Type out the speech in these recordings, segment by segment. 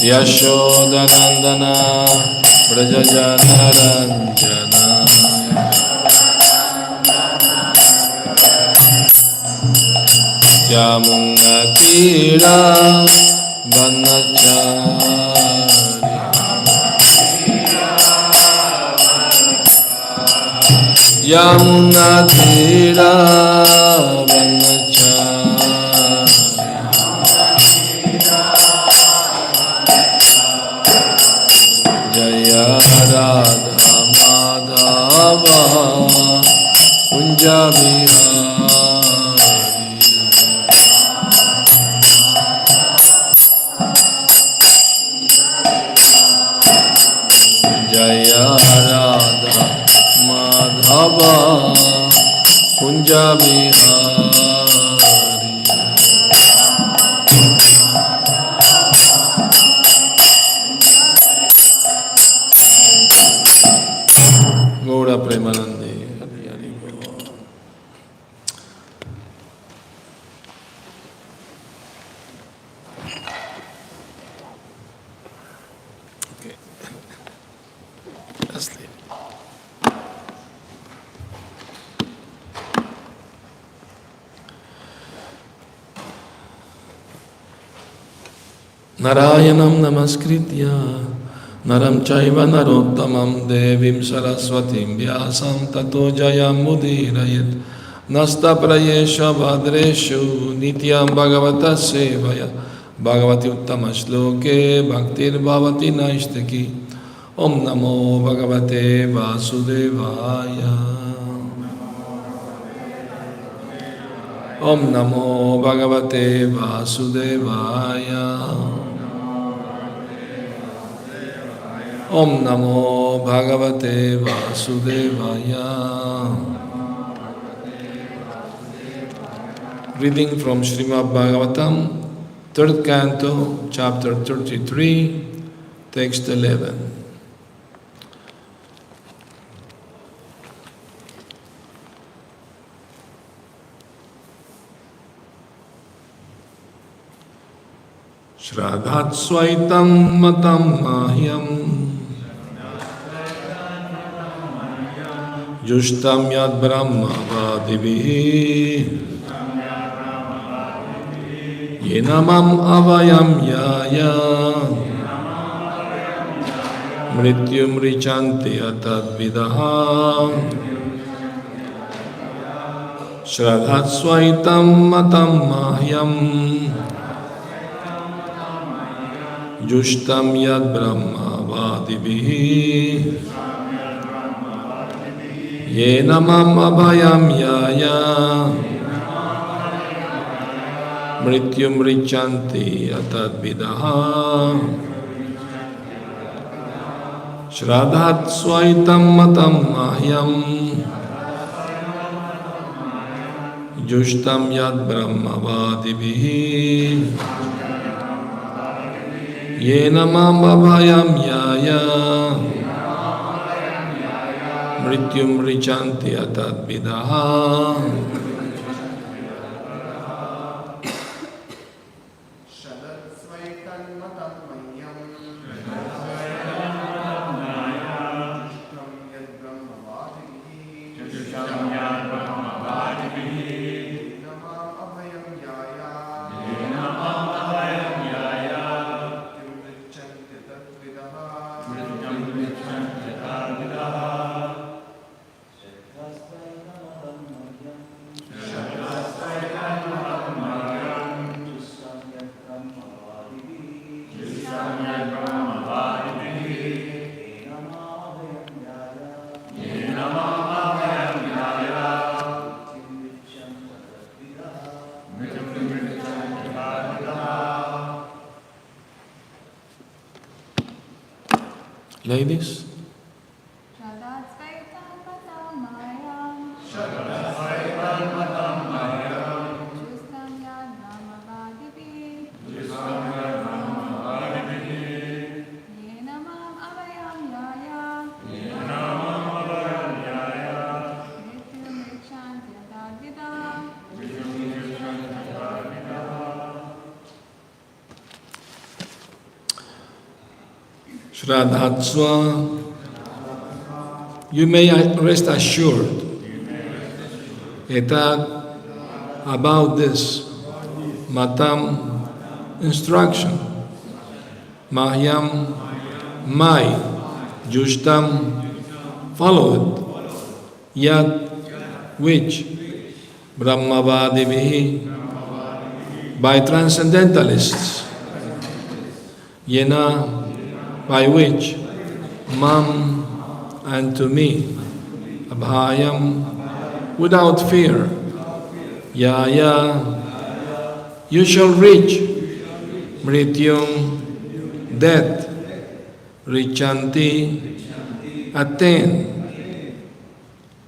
Yashodanandana Brajajanaranjana Yamunatira Vanachari Yamunatira Vanachari Jaya Radha Madhava Kunja Bihari Jaya Radha Madhava Kunja Bihari Gaura Premanande Hari Hari Bol. Okay. Let's leave. Narayanam Namaskritya Naram Chaiva Narottamam Devim Saraswatim Vyasam Tato Jayam Mudirayet Nasta Prayesha Vadreshu Nityam Bhagavata Sevaya Bhagavati Uttama Shloke Bhaktir Bhavati Naishtaki Om Namo Bhagavate Vasudevaya Om Namo Bhagavate Vasudevaya Om Namo Bhagavate Vasudevaya. Reading from Śrimad Bhāgavatam, 3rd Canto, Chapter 33, Text 11. Shraddhat Swaitam Matam Mahyam Yushtam Yad Brahma Vadivihi Yenamam Avayam Yaya Mrityum Richanti Atad Vidaha Shraddhat Swaitam Matam Mahyam Yushtam Yad Brahma Vadivihi Yenamam Abhayam Yaya Mrityum Richanti Atad Vidaha Shraddhat Swaitam Matam Mahyam Yushtam Yad Brahma Vadivihi Yenamam Abhayam Yaya Mrityum Richanti Atad Vidaha Ladies? Shraddhatsva, you may rest assured, etat, about this, matam, instruction, mahyam, my, jushtam, follow it, yat, which, brahmavadivihi, by transcendentalists, yena, by which, mam, and to me, abhayam, without fear, yaya, you shall reach, mrityum, death, richanti, attain,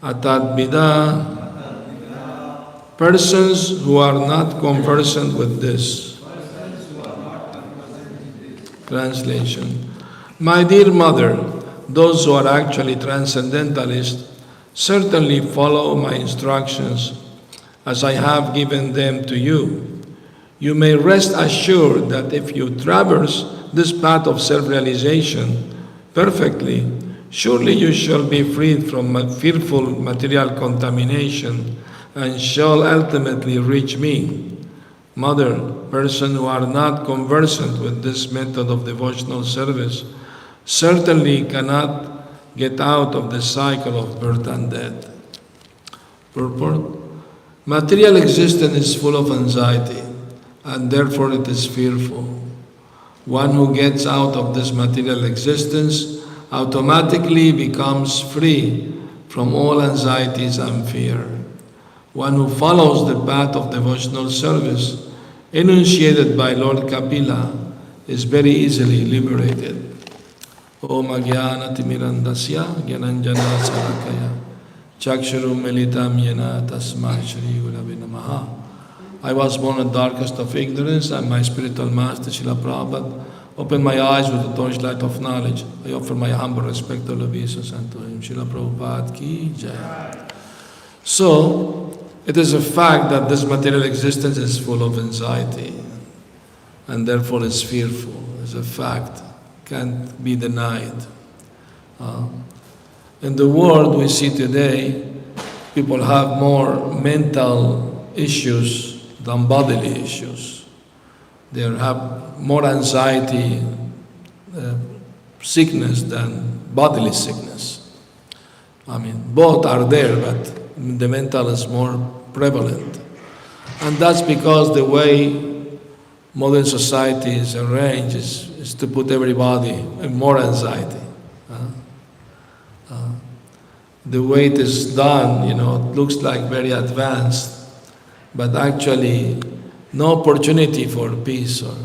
atadvida, persons who are not conversant with this. Translation. My dear mother, those who are actually transcendentalists certainly follow my instructions as I have given them to you. You may rest assured that if you traverse this path of self-realization perfectly, surely you shall be freed from fearful material contamination and shall ultimately reach me. Mother, persons who are not conversant with this method of devotional service certainly cannot get out of the cycle of birth and death. Purport. Material existence is full of anxiety, and therefore it is fearful. One who gets out of this material existence automatically becomes free from all anxieties and fear. One who follows the path of devotional service enunciated by Lord Kapila is very easily liberated. Om Agyana Timirandasya Gyananjana Salakaya Chaksharum Militam Yena Tasma Shri Gurave Namaha. I was born in the darkest of ignorance, and my spiritual master Srila Prabhupada opened my eyes with the torchlight of knowledge. I offer my humble respect to obeisance unto him. Srila Prabhupada Ki Jai. So, it is a fact that this material existence is full of anxiety, and therefore is fearful. It's a fact. Can't be denied. In the world we see today, people have more mental issues than bodily issues. They have more anxiety, sickness than bodily sickness. I mean, both are there, but the mental is more prevalent. And that's because the way modern society is arranged is to put everybody in more anxiety. The way it is done, it looks like very advanced, but actually no opportunity for peace or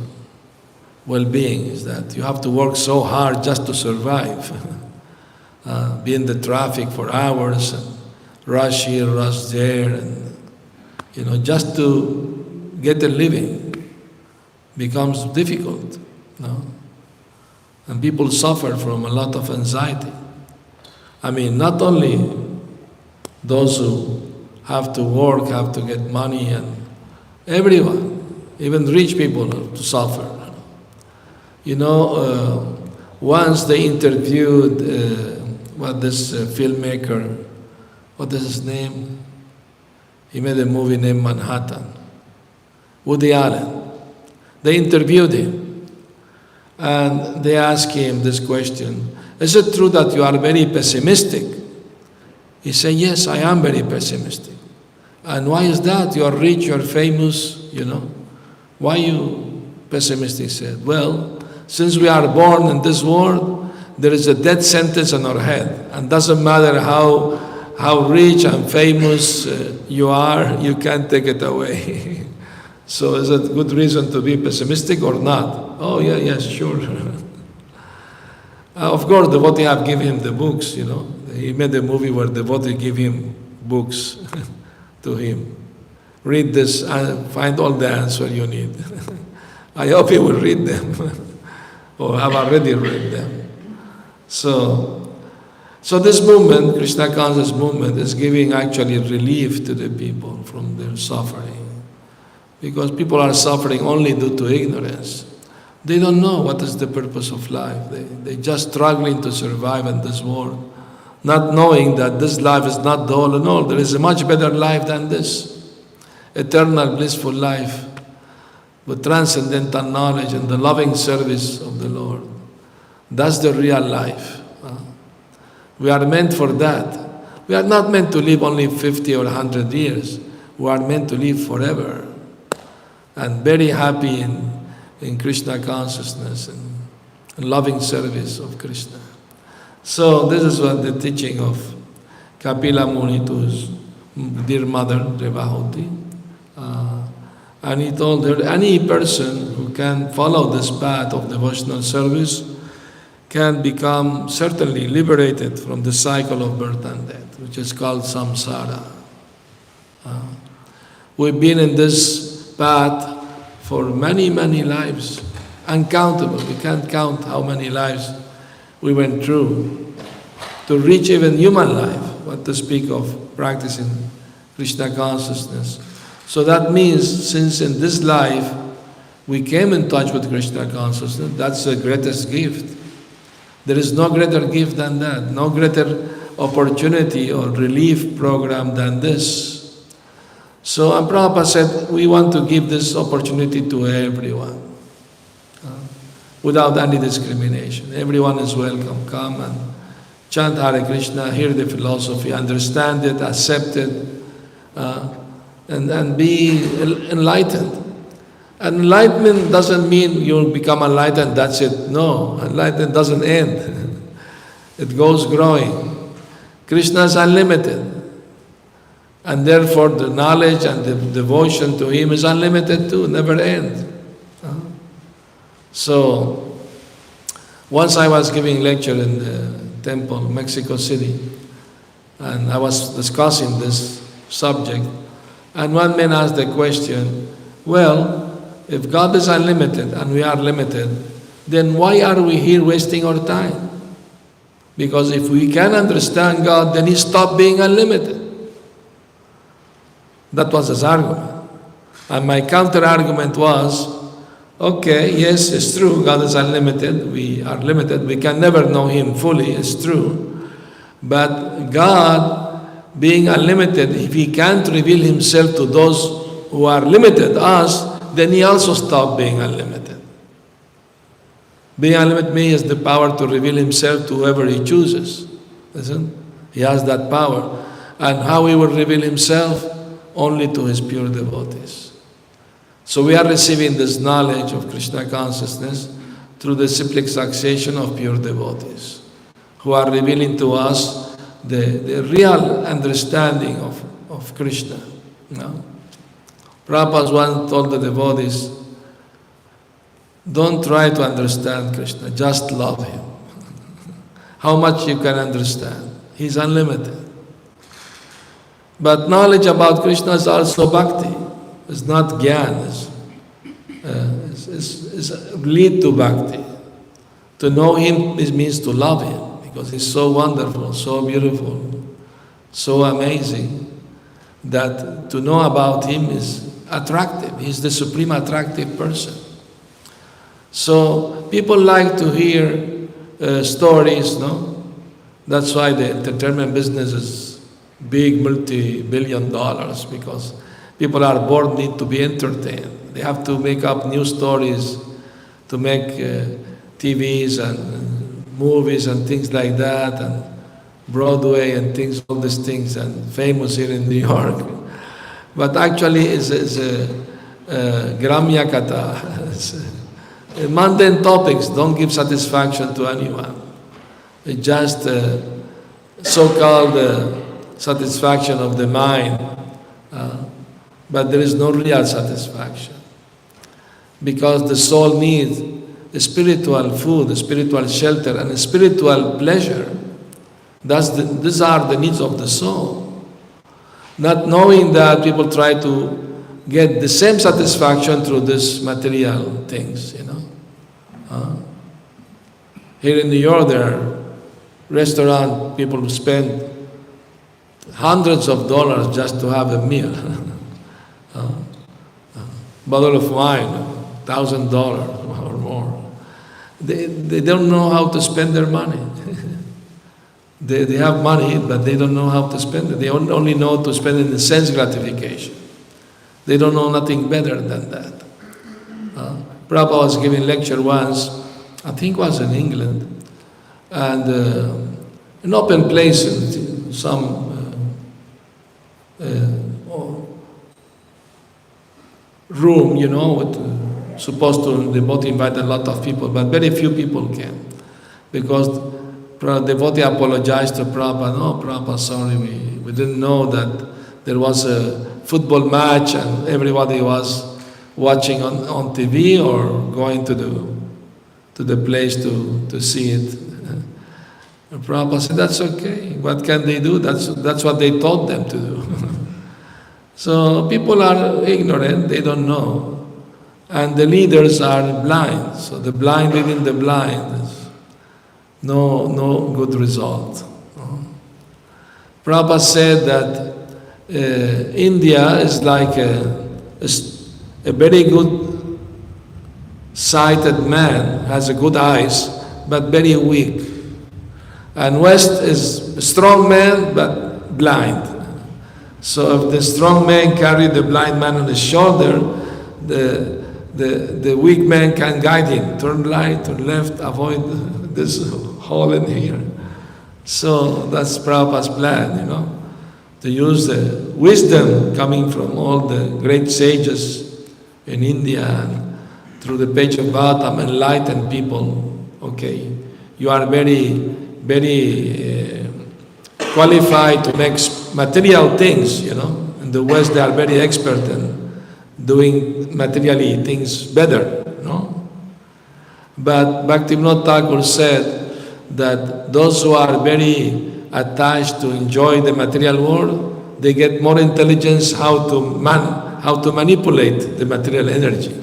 well-being is that. You have to work so hard just to survive. Be in the traffic for hours and rush here, rush there, and just to get a living becomes difficult. And people suffer from a lot of anxiety. I mean, not only those who have to work, have to get money, and everyone, even rich people, have to suffer. Once they interviewed this filmmaker, what is his name? He made a movie named Manhattan. Woody Allen. They interviewed him, and they asked him this question: is it true that you are very pessimistic? He said, yes, I am very pessimistic. And why is that? You are rich, you are famous, Why you pessimistic? He said, well, since we are born in this world, there is a death sentence on our head. And doesn't matter how rich and famous you are, you can't take it away. So is it a good reason to be pessimistic or not? Oh, yes, sure. Of course, the devotee have given him the books, He made a movie where the devotee give him books to him. Read this and find all the answer you need. I hope you will read them, or have already read them. So this movement, Krishna conscious movement, is giving actually relief to the people from their suffering. Because people are suffering only due to ignorance. They don't know what is the purpose of life. They're just struggling to survive in this world, not knowing that this life is not the all in all. There is a much better life than this. Eternal, blissful life with transcendental knowledge and the loving service of the Lord. That's the real life. We are meant for that. We are not meant to live only 50 or 100 years. We are meant to live forever and very happy in Krishna consciousness and loving service of Krishna. So this is what the teaching of Kapila Muni to his dear mother, Devahuti. And he told her, any person who can follow this path of devotional service can become certainly liberated from the cycle of birth and death, which is called samsara. We've been in this path for many, many lives, uncountable. We can't count how many lives we went through to reach even human life, what to speak of practicing Krishna consciousness. So that means, since in this life we came in touch with Krishna consciousness, that's the greatest gift. There is no greater gift than that, no greater opportunity or relief program than this. So Prabhupada said, we want to give this opportunity to everyone, without any discrimination. Everyone is welcome. Come and chant Hare Krishna, hear the philosophy, understand it, accept it, and be enlightened. Enlightenment doesn't mean you'll become enlightened, that's it. No, enlightenment doesn't end. It goes growing. Krishna is unlimited. And therefore the knowledge and the devotion to Him is unlimited too, never ends. So, once I was giving lecture in the temple, Mexico City, and I was discussing this subject, and one man asked the question, well, if God is unlimited and we are limited, then why are we here wasting our time? Because if we can understand God, then He stopped being unlimited. That was his argument. And my counter-argument was, okay, yes, it's true, God is unlimited, we are limited, we can never know Him fully, it's true. But God, being unlimited, if He can't reveal Himself to those who are limited, us, then He also stopped being unlimited. Being unlimited means the power to reveal Himself to whoever He chooses. Listen, He has that power. And how He will reveal Himself? Only to His pure devotees. So we are receiving this knowledge of Krishna consciousness through the cyclic succession of pure devotees, who are revealing to us the real understanding of Krishna. You know? Prabhupada once told the devotees, don't try to understand Krishna, just love Him. How much you can understand. He's unlimited. But knowledge about Krishna is also bhakti. It's not gyan. It's lead to bhakti. To know Him means to love Him, because He's so wonderful, so beautiful, so amazing, that to know about Him is attractive. He's the supreme attractive person. So people like to hear stories, no? That's why the entertainment business is big, multi-billion dollars, because people are bored, need to be entertained. They have to make up new stories to make TVs and movies and things like that, and Broadway and things, all these things, and famous here in New York. But actually it's a Gramya Katha. Mundane topics don't give satisfaction to anyone. It's just so-called satisfaction of the mind, but there is no real satisfaction, because the soul needs a spiritual food, a spiritual shelter, and a spiritual pleasure. These are the needs of the soul. Not knowing that, people try to get the same satisfaction through these material things, you know. Here in New York, there are restaurants, people who spend hundreds of dollars just to have a meal. Bottle of wine, $1,000 or more. They don't know how to spend their money. They have money, but they don't know how to spend it. They only know to spend it in sense gratification. They don't know nothing better than that. Prabhupada was giving a lecture once, I think it was in England, and an open place, some room, with, supposed to, the devotee invited a lot of people, but very few people came. Because the devotee apologized to Prabhupada, "No, Prabhupada, sorry, we didn't know that there was a football match and everybody was watching on TV or going to the place to see it." And Prabhupada said, "That's okay. What can they do? That's what they taught them to do." So people are ignorant, they don't know. And the leaders are blind. So the blind leading the blind is no good result. Prabhupada said that India is like a very good sighted man, has a good eyes, but very weak. And West is a strong man, but blind. So if the strong man carries the blind man on his shoulder, the weak man can guide him, turn right, turn left, avoid this hole in here. So that's Prabhupada's plan, to use the wisdom coming from all the great sages in India and through the page of Bhāgavatam, enlighten people. Okay, you are very, very qualified to make material things, In the West they are very expert in doing materially things better, But Bhaktivinoda Thakur said that those who are very attached to enjoy the material world, they get more intelligence how to manipulate the material energy.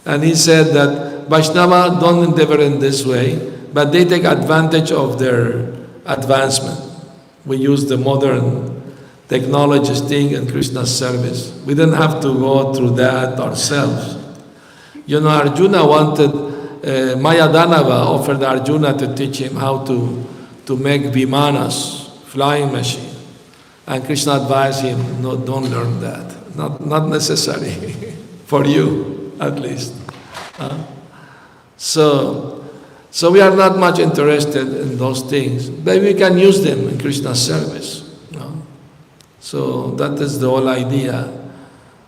And he said that Vaishnava don't endeavor in this way, but they take advantage of their advancement. We use the modern technologies thing in Krishna's service. We don't have to go through that ourselves. Arjuna wanted, Mayadanava offered Arjuna to teach him how to make vimanas, flying machine. And Krishna advised him, no, don't learn that. Not necessary, for you at least. So we are not much interested in those things, but we can use them in Krishna's service. So that is the whole idea.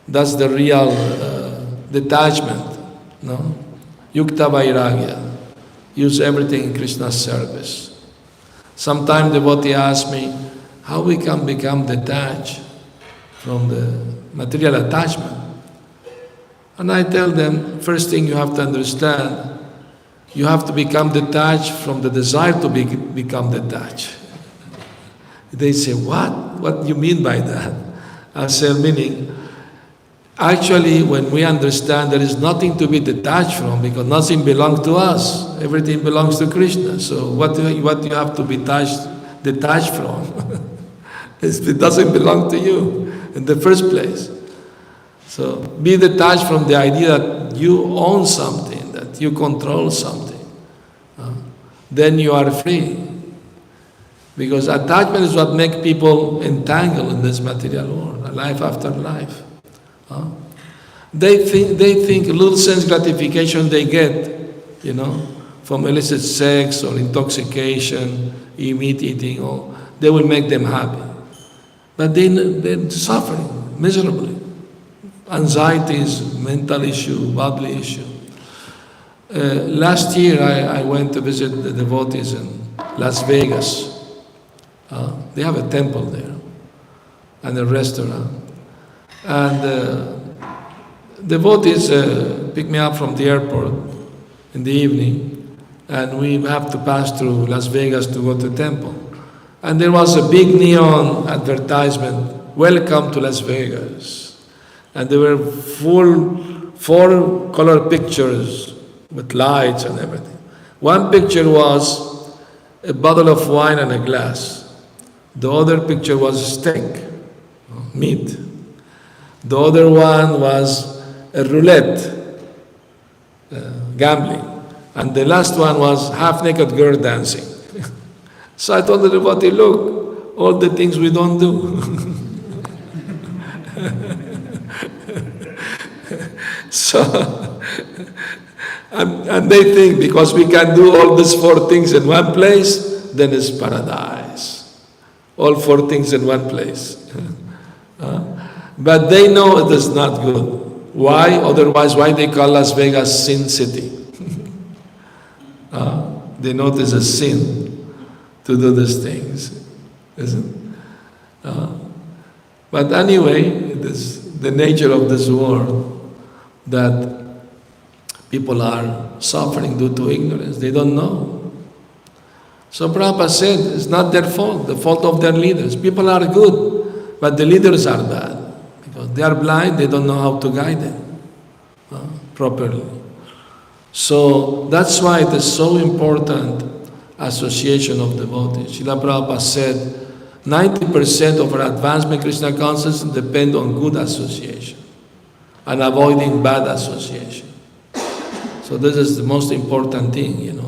That's the real detachment. Yukta Vairagya. Use everything in Krishna's service. Sometimes the devotee asks me, how we can become detached from the material attachment? And I tell them, first thing you have to understand, you have to become detached from the desire to become detached. They say, what? What do you mean by that? I say, meaning, actually, when we understand there is nothing to be detached from, because nothing belongs to us, everything belongs to Krishna. So what do you have to be detached from? It doesn't belong to you in the first place. So be detached from the idea that you own something, that you control something. Then you are free. Because attachment is what makes people entangled in this material world, life after life. They think a little sense gratification they get, from illicit sex or intoxication, meat eating, or they will make them happy. But they're suffering miserably. Anxieties, mental issue, bodily issue. Last year I went to visit the devotees in Las Vegas. They have a temple there and a restaurant. And devotees pick me up from the airport in the evening, and we have to pass through Las Vegas to go to the temple. And there was a big neon advertisement, "Welcome to Las Vegas." And there were full 4-color pictures with lights and everything. One picture was a bottle of wine and a glass. The other picture was a steak, meat. The other one was a roulette, gambling. And the last one was half-naked girl dancing. So I told the devotee, look, all the things we don't do. So, and they think because we can do all these 4 things in one place, then it's paradise. All 4 things in one place. But they know it is not good. Why? Otherwise, why they call Las Vegas Sin City? They know it is a sin to do these things, isn't it? But anyway, it is the nature of this world that people are suffering due to ignorance. They don't know. So Prabhupada said it's not their fault, the fault of their leaders. People are good, but the leaders are bad. Because they are blind, they don't know how to guide them properly. So that's why it is so important, association of devotees. Srila Prabhupada said, 90% of our advancement Krishna consciousness depend on good association and avoiding bad association. So this is the most important thing,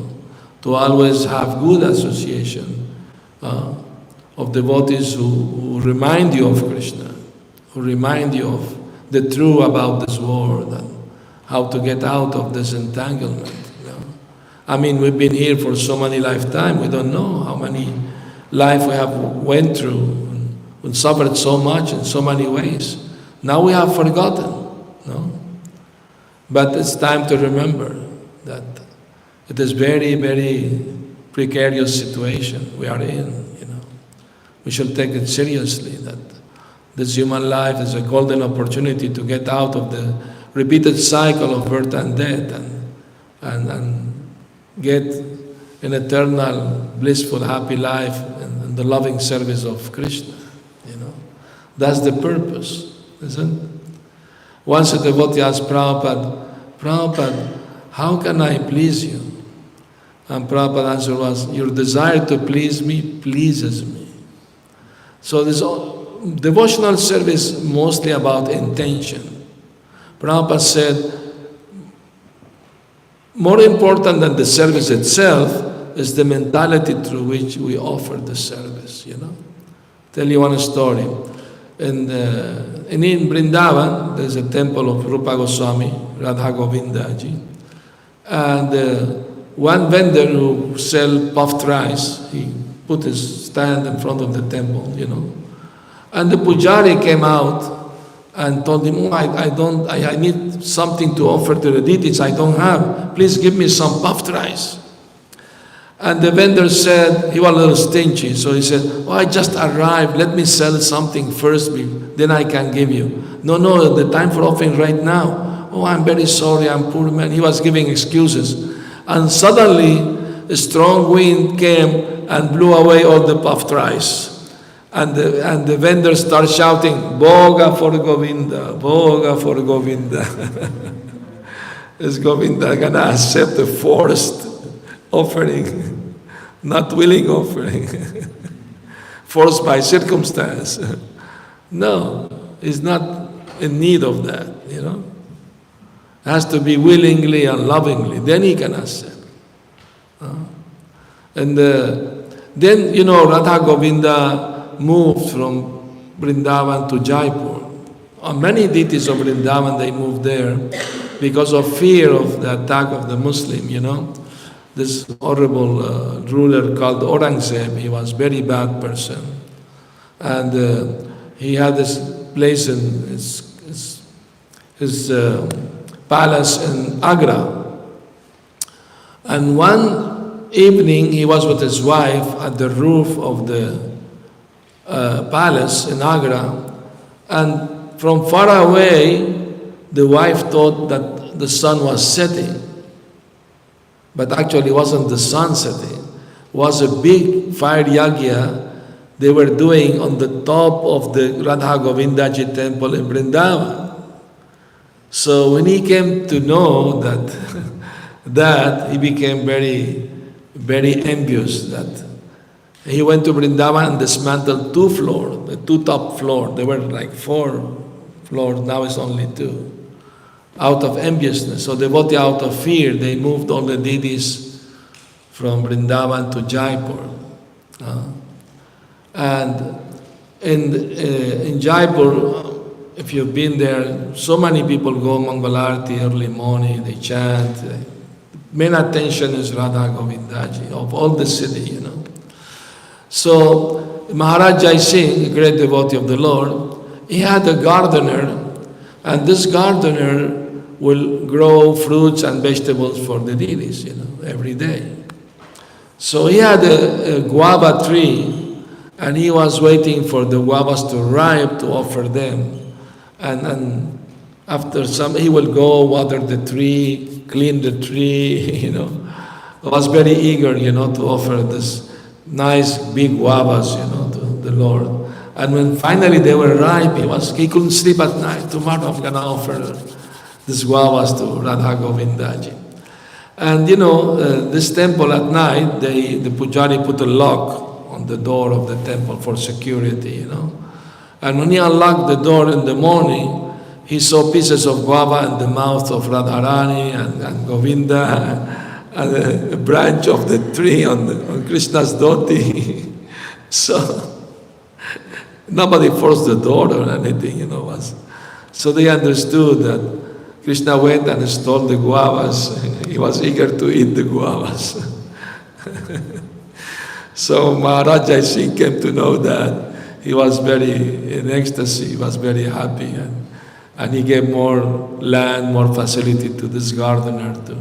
to always have good association of devotees who remind you of Krishna, who remind you of the truth about this world and how to get out of this entanglement. I mean, we've been here for so many lifetimes, we don't know how many life we have went through and suffered so much in so many ways. Now we have forgotten, But it's time to remember that it is very, very precarious situation we are in, We should take it seriously that this human life is a golden opportunity to get out of the repeated cycle of birth and death and get an eternal, blissful, happy life in the loving service of Krishna, That's the purpose, isn't it? Once a devotee asked Prabhupada, how can I please you? And Prabhupada's answer was, your desire to please me pleases me. So this devotional service is mostly about intention. Prabhupada said, more important than the service itself is the mentality through which we offer the service, Tell you one story. In Vrindavan, there's a temple of Rupa Goswami, Radha Govinda ji. And one vendor who sell puffed rice, he put his stand in front of the temple, And the pujari came out and told him, I need something to offer to the deities I don't have. Please give me some puffed rice. And the vendor said, he was a little stingy, so he said, I just arrived, let me sell something first, then I can give you. No, the time for offering right now. I'm very sorry, I'm poor man. He was giving excuses. And suddenly, a strong wind came and blew away all the puffed rice. And the vendor started shouting, Bhoga for Govinda, Bhoga for Govinda. Is Govinda going to accept a forced offering, not willing offering, forced by circumstance? No, he's not in need of that, It has to be willingly and lovingly, then he can accept. And then, Radha Govinda moved from Vrindavan to Jaipur. Many deities of Vrindavan, they moved there because of fear of the attack of the Muslim, This horrible ruler called Aurangzeb, he was a very bad person. And he had this place in his palace in Agra. And one evening he was with his wife at the roof of the palace in Agra, and from far away the wife thought that the sun was setting. But actually it wasn't the sun setting. It was a big fire yagya they were doing on the top of the Radha Govindaji temple in Vrindavan. So when he came to know that he became very, very envious. That he went to Vrindavan and dismantled 2 floors, the 2 top floors. There were like 4 floors, now it's only 2. out of enviousness. So devotee, out of fear, they moved all the deities from Vrindavan to Jaipur. And in Jaipur, if you've been there, so many people go Mangalarti early morning, they chant. Main attention is Radha Govindaji of all the city, So Maharaj Jai Singh, a great devotee of the Lord, he had a gardener, and this gardener will grow fruits and vegetables for the deities, every day. So he had a guava tree, and he was waiting for the guavas to ripe to offer them. And after some, he will go water the tree, clean the tree, He was very eager, to offer this nice big guavas, to the Lord. And when finally they were ripe, he couldn't sleep at night. Tomorrow I'm going to offer these guavas to Radha Govindaji. And this temple at night, the pujari put a lock on the door of the temple for security, And when he unlocked the door in the morning, he saw pieces of guava in the mouth of Radharani and Govinda and a branch of the tree on Krishna's dhoti. So nobody forced the door or anything, So they understood that Krishna went and stole the guavas. He was eager to eat the guavas. So Maharaj Jai Singh came to know that. He was very in ecstasy, he was very happy, and he gave more land, more facility to this gardener to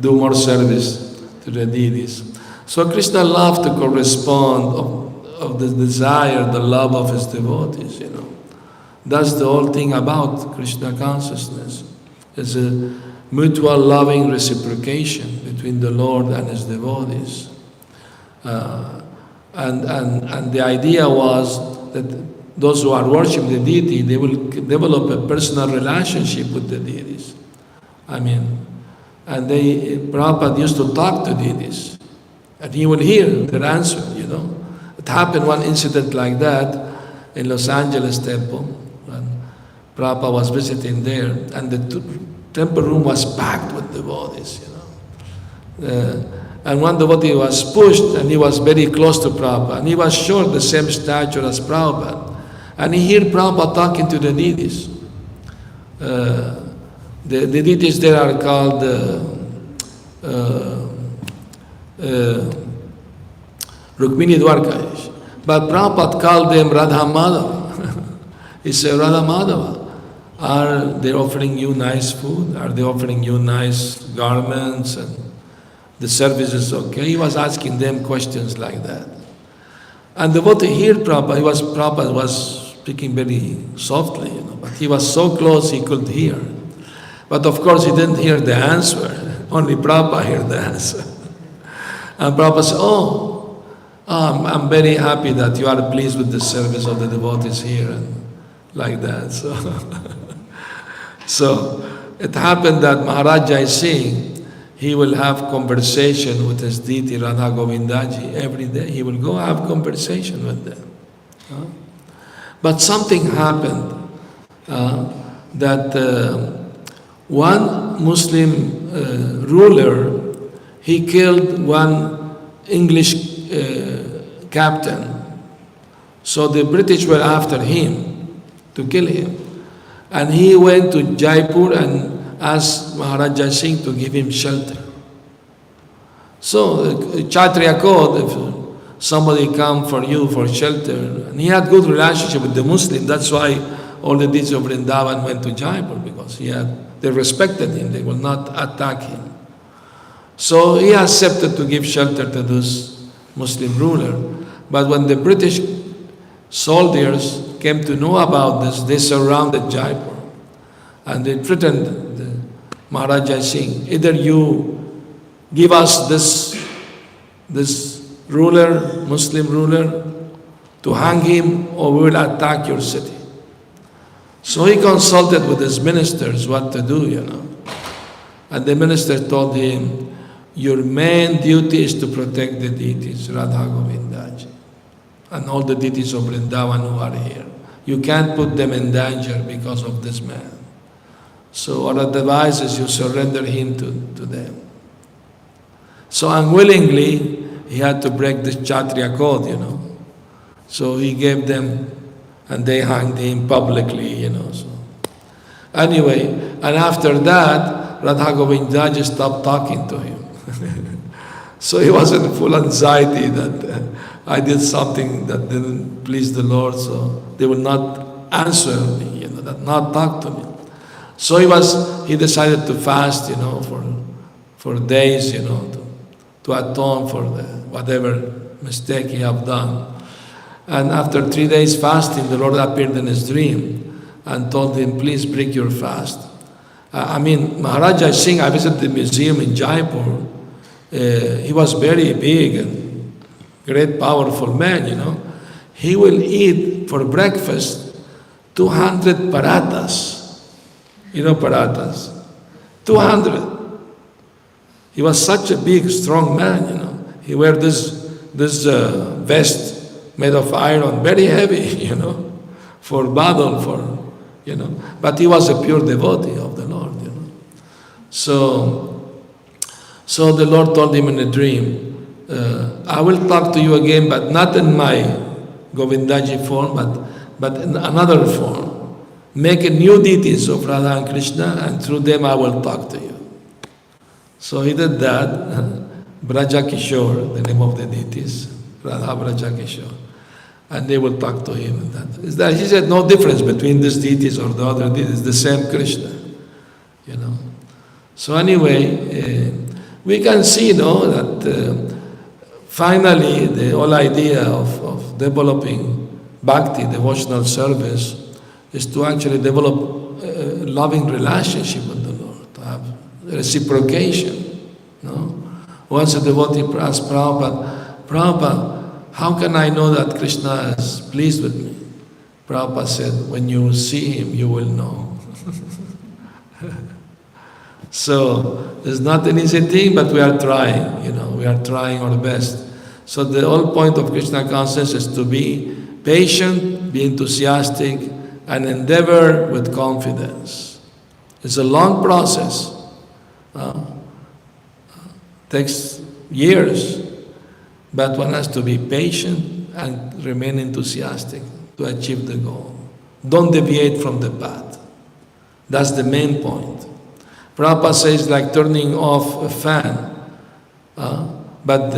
do more service to the deities. So Krishna loved to correspond of the desire, the love of his devotees, That's the whole thing about Krishna consciousness. It's a mutual loving reciprocation between the Lord and his devotees. And the idea was that those who are worshiping the deity, they will develop a personal relationship with the deities. And Prabhupada used to talk to deities, and he would hear their answer, It happened one incident like that in Los Angeles temple, when Prabhupada was visiting there, and the temple room was packed with devotees, And one devotee was pushed, and he was very close to Prabhupada, and he was short, the same stature as Prabhupada. And he heard Prabhupada talking to the deities. The deities there are called Rukmini Dwarka. But Prabhupada called them Radha Madhava. He said, Radha Madhava, are they offering you nice food? Are they offering you nice garments? And the service is okay? He was asking them questions like that. And the devotee heard Prabhupada. Prabhupada was speaking very softly, but he was so close he could hear. But of course he didn't hear the answer. Only Prabhupada heard the answer. And Prabhupada said, I'm very happy that you are pleased with the service of the devotees here, and like that. So it happened that Maharaj Jai Singh, he will have conversation with his deity Radha Govindaji every day. He will go have conversation with them. But something happened that one Muslim ruler, he killed one English captain. So the British were after him to kill him. And he went to Jaipur and asked Maharaj Jai Singh to give him shelter. So Kshatriya code, if somebody come for you for shelter, and he had good relationship with the Muslim, that's why all the deities of Vrindavan went to Jaipur, because they respected him, they will not attack him. So he accepted to give shelter to this Muslim ruler. But when the British soldiers came to know about this, they surrounded Jaipur. And they threatened Maharaj Jai Singh, either you give us this ruler, Muslim ruler, to hang him, or we will attack your city. So he consulted with his ministers what to do, And the minister told him, your main duty is to protect the deities, Radha Govindaji, and all the deities of Vrindavan who are here. You can't put them in danger because of this man. So our advice is you surrender him to them. So unwillingly, he had to break the Kshatriya code, So he gave them, and they hanged him publicly, So. Anyway, and after that, Radha Govindaji stopped talking to him. So he was in full anxiety that I did something that didn't please the Lord, so they would not answer me, that not talk to me. So he decided to fast, for days, to atone for whatever mistake he had done. And after 3 days fasting, the Lord appeared in his dream and told him, please break your fast. Maharaja Singh, I visited the museum in Jaipur. He was very big and great powerful man, He will eat for breakfast 200 parathas. Parathas. 200. He was such a big, strong man, He wear this vest made of iron, very heavy, for battle, But he was a pure devotee of the Lord, So the Lord told him in a dream, I will talk to you again, but not in my Govindaji form, but in another form. Make a new deities of Radha and Krishna, and through them I will talk to you. So he did that. Braja Kishore, the name of the deities, Radha Braja Kishore. And they will talk to him. He said no difference between these deities or the other deities, the same Krishna. So anyway, we can see that finally the whole idea of developing bhakti, devotional service, is to actually develop a loving relationship with the Lord, to have reciprocation. Once a devotee asked Prabhupada, how can I know that Krishna is pleased with me? Prabhupada said, when you see him, you will know. So, it's not an easy thing, but we are trying, we are trying our best. So the whole point of Krishna consciousness is to be patient, be enthusiastic, and endeavor with confidence. It's a long process. Takes years, but one has to be patient and remain enthusiastic to achieve the goal. Don't deviate from the path. That's the main point. Prabhupada says like turning off a fan, but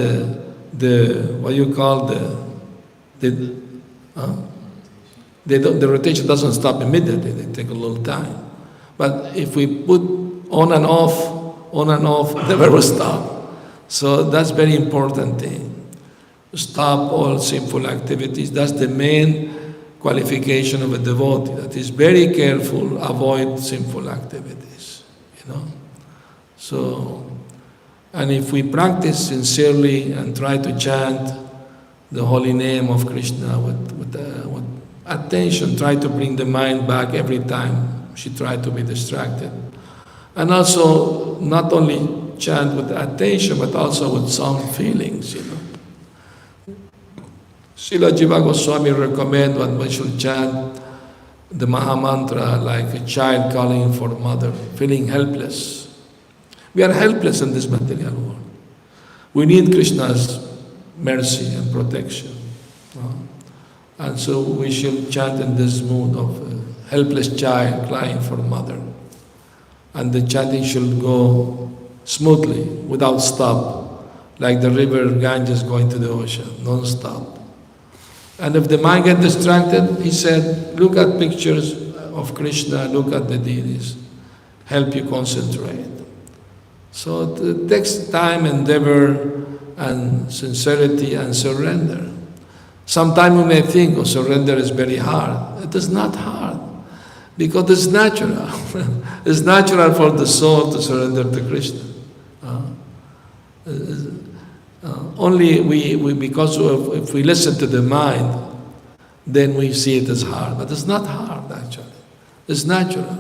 the rotation doesn't stop immediately. They take a little time. But if we put on and off, never will stop. So that's very important thing. Stop all sinful activities. That's the main qualification of a devotee, that is very careful, avoid sinful activities, So, and if we practice sincerely and try to chant the holy name of Krishna with attention, try to bring the mind back every time she tried to be distracted. And also, not only chant with attention, but also with some feelings, Srila Jiva Goswami recommend that we should chant the Mahamantra like a child calling for mother, feeling helpless. We are helpless in this material world. We need Krishna's mercy and protection. And so we should chant in this mood of a helpless child crying for mother. And the chanting should go smoothly, without stop, like the river Ganges going to the ocean, non-stop. And if the mind gets distracted, he said, look at pictures of Krishna, look at the deities, help you concentrate. So it takes time, endeavor, and sincerity and surrender. Sometimes we may think, surrender is very hard. It is not hard, because it's natural. It's natural for the soul to surrender to Krishna. Only because if we listen to the mind, then we see it as hard. But it's not hard, actually. It's natural.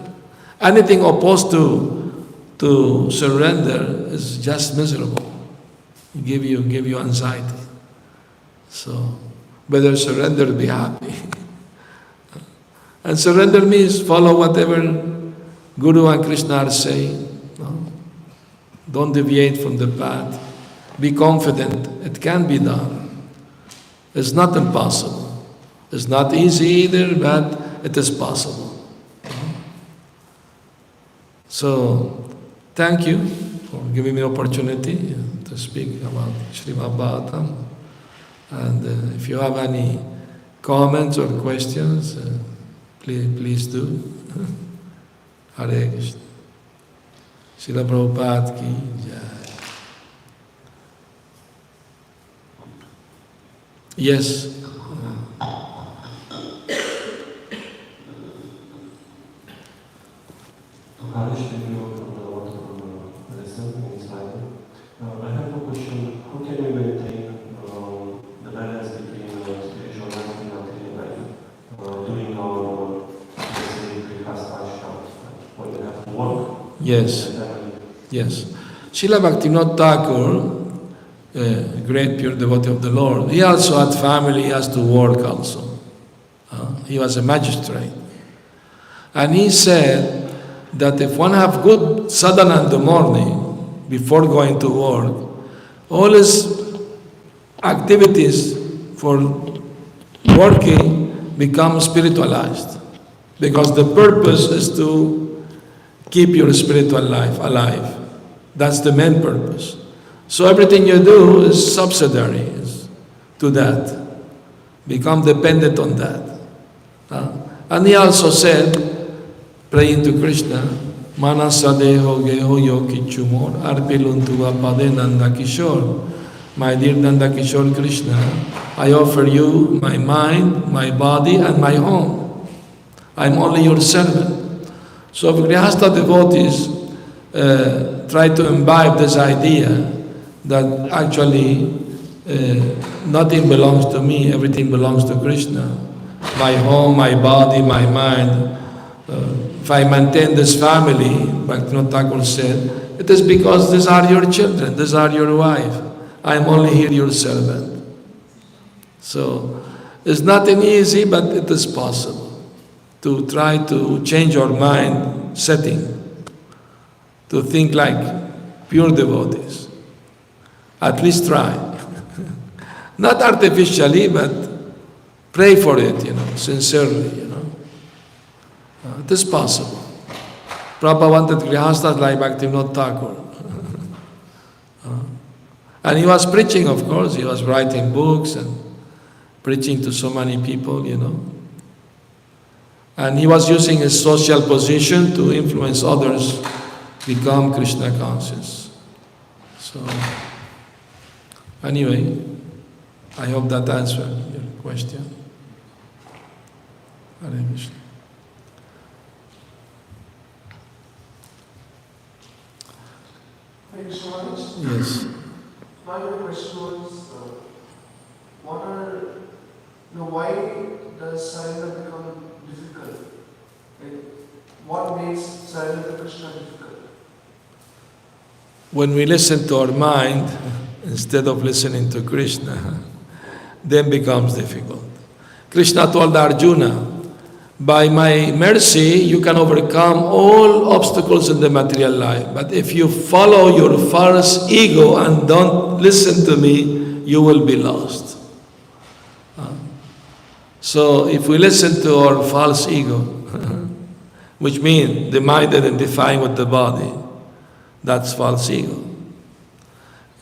Anything opposed to surrender is just miserable. Give you anxiety. So, better surrender, be happy. And surrender means follow whatever Guru and Krishna are saying, no, don't deviate from the path. Be confident, it can be done. It's not impossible. It's not easy either, but it is possible. So, thank you for giving me the opportunity to speak about Śrimad Bhāgavatam. And if you have any comments or questions, please do. Hare Krishna. Srila Prabhupada ki jai. Yes. I have a question. How can we maintain the balance between spiritual life and material life during our, let's say, grihastha when we have to work? Yes. Yes. Srila Bhaktivinoda Thakur, great pure devotee of the Lord, he also had family, he has to work also. He was a magistrate. And he said that if one have good sadhana in the morning, before going to work, all his activities for working become spiritualized. Because the purpose is to keep your spiritual life alive. That's the main purpose. So everything you do is subsidiary to that. Become dependent on that. And he also said, praying to Krishna, Manasa deho geho yo kichumor arpiluntuva pade Nanda Kishore. My dear Nanda Kishore Krishna, I offer you my mind, my body and my home. I'm only your servant. So if Grihastha devotees try to imbibe this idea that actually nothing belongs to me, everything belongs to Krishna. My home, my body, my mind. If I maintain this family, Bhaktivinoda Thakur said, it is because these are your children, these are your wife. I am only here your servant. So, it's nothing easy, but it is possible to try to change our mind setting, to think like pure devotees. At least try. Not artificially, but pray for it, sincerely, It is possible. Prabhupada wanted grihasthas like Bhaktivinoda Thakur. And he was preaching, of course, he was writing books and preaching to so many people, And he was using his social position to influence others become Krishna conscious. So, anyway, I hope that answered your question. Hare Krishna. Thank you so much. Yes. My question was, why does surrender become difficult? Like, what makes surrender to Krishna difficult? When we listen to our mind instead of listening to Krishna, then becomes difficult. Krishna told Arjuna, by my mercy, you can overcome all obstacles in the material life. But if you follow your false ego and don't listen to me, you will be lost. So if we listen to our false ego, which means the mind identifying with the body, that's false ego,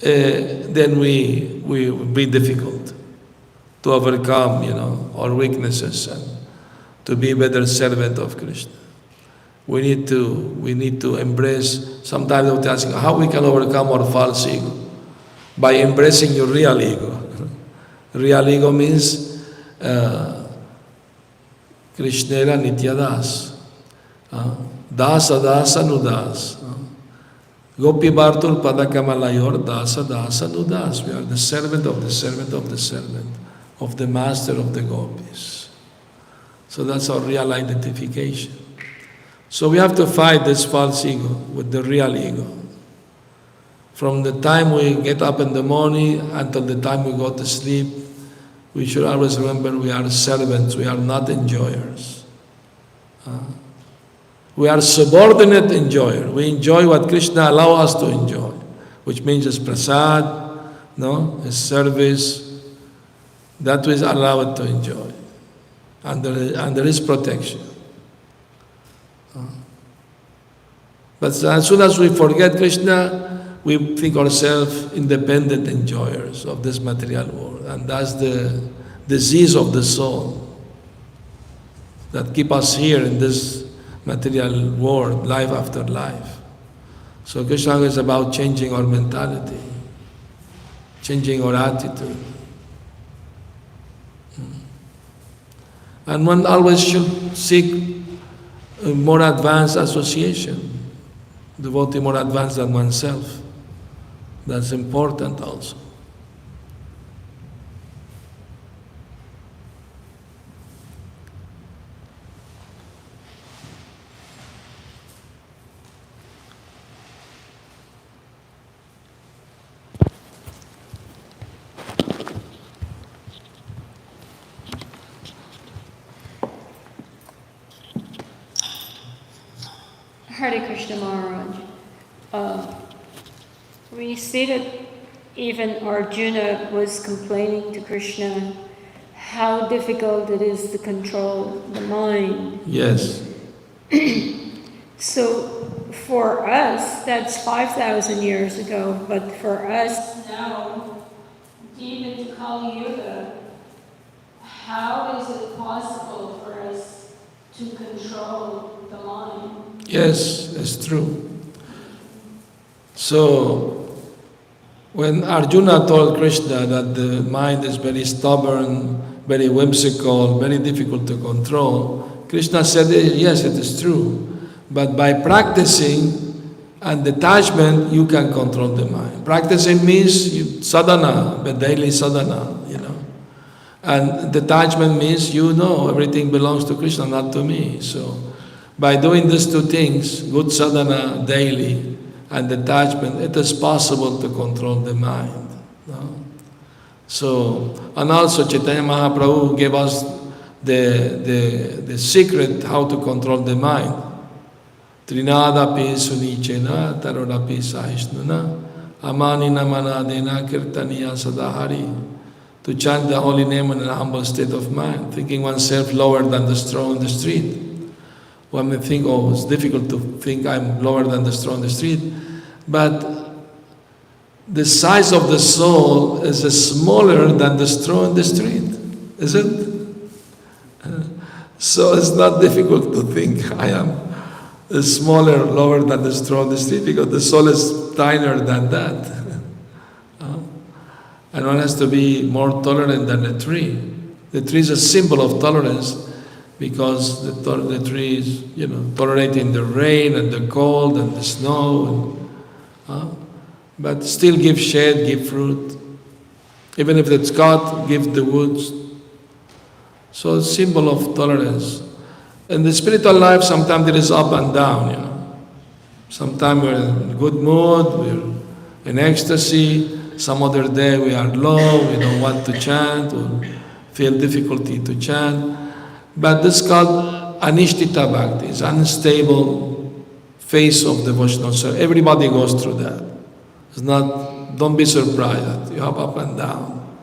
then we will be difficult to overcome, our weaknesses and to be a better servant of Krishna. We need to embrace, sometimes we ask how we can overcome our false ego. By embracing your real ego. Real ego means Krishnera Nityadas. Dasa Dasa Nudas. Gopi Bhartul Padakamalayur Dasa Dasa Nudas. We are the servant of the servant of the servant, of the master of the gopis. So that's our real identification. So we have to fight this false ego with the real ego. From the time we get up in the morning until the time we go to sleep, we should always remember we are servants, we are not enjoyers. We are subordinate enjoyer. We enjoy what Krishna allows us to enjoy, which means his prasad, no, his service. That we are allowed to enjoy under his protection. But as soon as we forget Krishna, we think ourselves independent enjoyers of this material world. And that's the disease of the soul that keep us here in this material world, life after life. So Krishna is about changing our mentality, changing our attitude. And one always should seek a more advanced association, devotee more advanced than oneself. That's important also. Hare Krishna Maharaj. We see that even Arjuna was complaining to Krishna how difficult it is to control the mind. Yes. So for us, that's 5,000 years ago, but for us now, deep into Kali Yuga, how is it possible for us to control the mind? Yes, it's true. So, when Arjuna told Krishna that the mind is very stubborn, very whimsical, very difficult to control, Krishna said, yes, it is true. But by practicing and detachment, you can control the mind. Practicing means sadhana, the daily sadhana, And detachment means everything belongs to Krishna, not to me. So, by doing these two things, good sadhana daily and detachment, it is possible to control the mind. No? So, and also Chaitanya Mahaprabhu gave us the secret how to control the mind. Trinadapi sunichena tarodapi sahishnuna amanina manadena kirtaniya sadahari. To chant the holy name in a humble state of mind, thinking oneself lower than the straw in the street. One may think, it's difficult to think I'm lower than the straw in the street, but the size of the soul is smaller than the straw in the street, is it? So it's not difficult to think I am smaller, lower than the straw in the street, because the soul is tinier than that. And one has to be more tolerant than a tree. The tree is a symbol of tolerance, because the tree is, tolerating the rain and the cold and the snow, but still give shade, give fruit. Even if it's cut, give the woods. So it's a symbol of tolerance. In the spiritual life, sometimes it is up and down, Sometimes we're in good mood, we're in ecstasy. Some other day we are low, we don't want to chant, or feel difficulty to chant. But this is called anishtita bhakti. It's unstable phase of devotional service. Everybody goes through that. It's not, don't be surprised that you have up and down.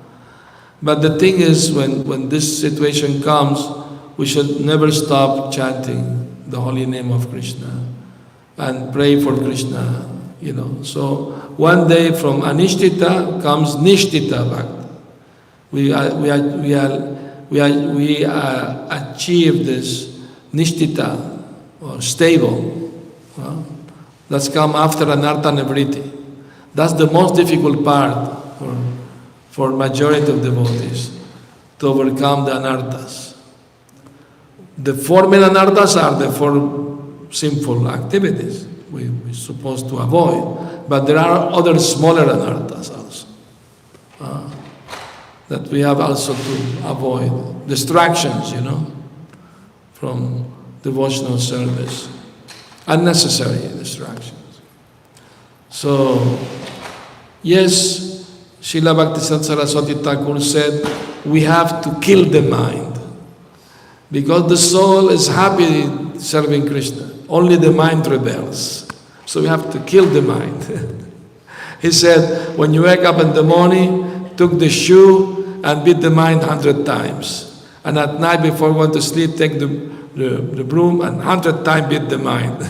But the thing is, when this situation comes, we should never stop chanting the holy name of Krishna and pray for Krishna, So one day from anishtita comes nishtita bhakti. We achieve this nishtita, or stable. That's come after anartha nivritti. That's the most difficult part for majority of devotees, to overcome the anarthas. The four main anarthas are the four sinful activities we're supposed to avoid. But there are other smaller anarthas also that we have also to avoid. Distractions, from devotional service. Unnecessary distractions. So, yes, Srila Bhaktisiddhanta Saraswati Thakur said, we have to kill the mind. Because the soul is happy serving Krishna. Only the mind rebels. So we have to kill the mind. He said, when you wake up in the morning, took the shoe and beat the mind 100 times. And at night before going to sleep, take the broom and 100 times beat the mind.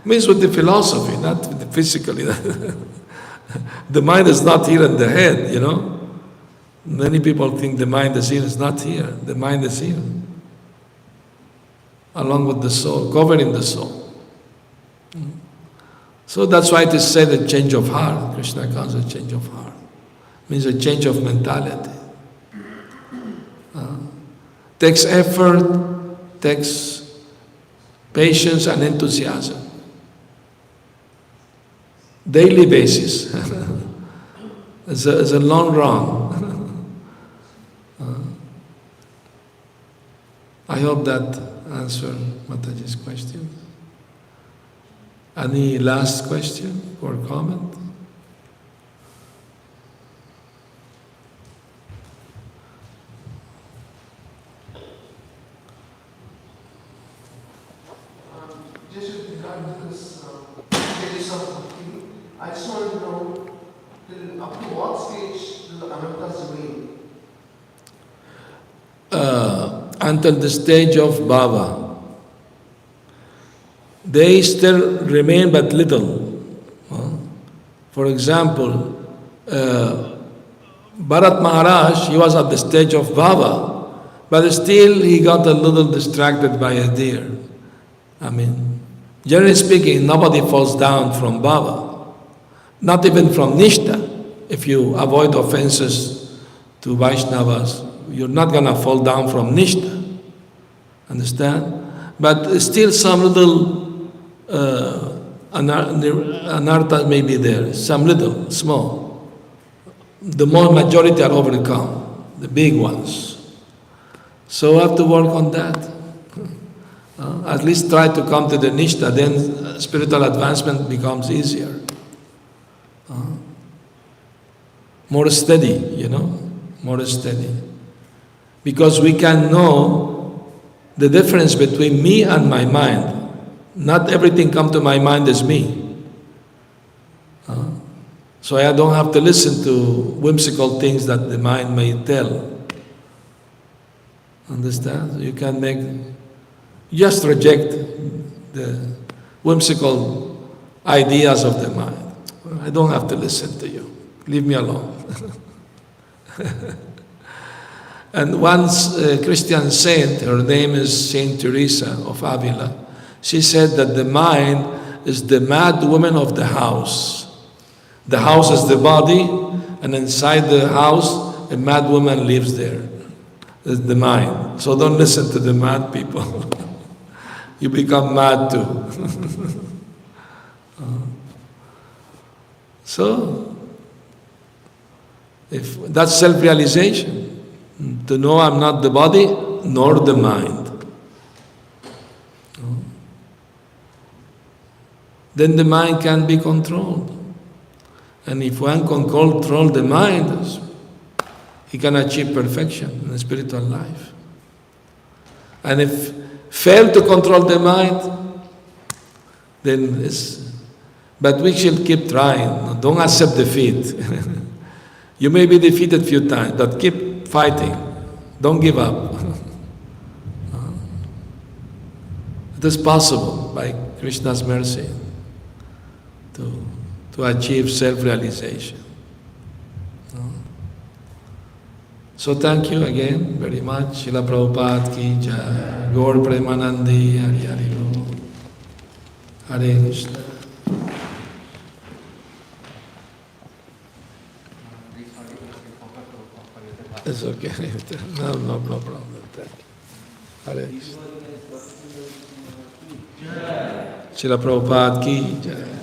Means with the philosophy, not with the physically. The mind is not here in the head, you know. Many people think the mind is here. It's not here. The mind is here. Along with the soul, covering the soul. So that's why it is said a change of heart. Krishna calls it a change of heart. It means a change of mentality. Takes effort, takes patience and enthusiasm. Daily basis. It's a long run. I hope that answered Mataji's question. Any last question or comment? Just with regard to this stages of Bhakti, I just want to know till up to what stage do the anarthas remain? Until the stage of Bhava. They still remain but little. For example, Bharat Maharaj, he was at the stage of Bhava, but still he got a little distracted by a deer. I mean, generally speaking, nobody falls down from Bhava, not even from Nishtha. If you avoid offenses to Vaishnavas, you're not going to fall down from Nishtha. Understand? But still some little anartha may be there, some little, small. The more majority are overcome, the big ones. So we have to work on that. At least try to come to the Nishtha, then spiritual advancement becomes easier. More steady, you know, more steady. Because we can know the difference between me and my mind. Not everything come to my mind is me. So I don't have to listen to whimsical things that the mind may tell. Understand? You can just reject the whimsical ideas of the mind. I don't have to listen to you. Leave me alone. And once a Christian saint, her name is Saint Teresa of Avila, she said that the mind is the mad woman of the house. The house is the body, and inside the house, a mad woman lives there. It's the mind. So don't listen to the mad people. You become mad too. So, if that's self-realization, to know I'm not the body nor the mind. Then the mind can be controlled. And if one can control the mind, he can achieve perfection in the spiritual life. And if fail to control the mind, then it's... But we should keep trying. Don't accept defeat. You may be defeated a few times, but keep fighting. Don't give up. It is possible by Krishna's mercy to achieve self-realization. So thank you again very much. Srila Prabhupada ki jai. Gaur Premanandi Hari Hari Bol. Hare Krishna. It's okay. No problem. Thank you. Hare Krishna. Srila Prabhupada ki jai.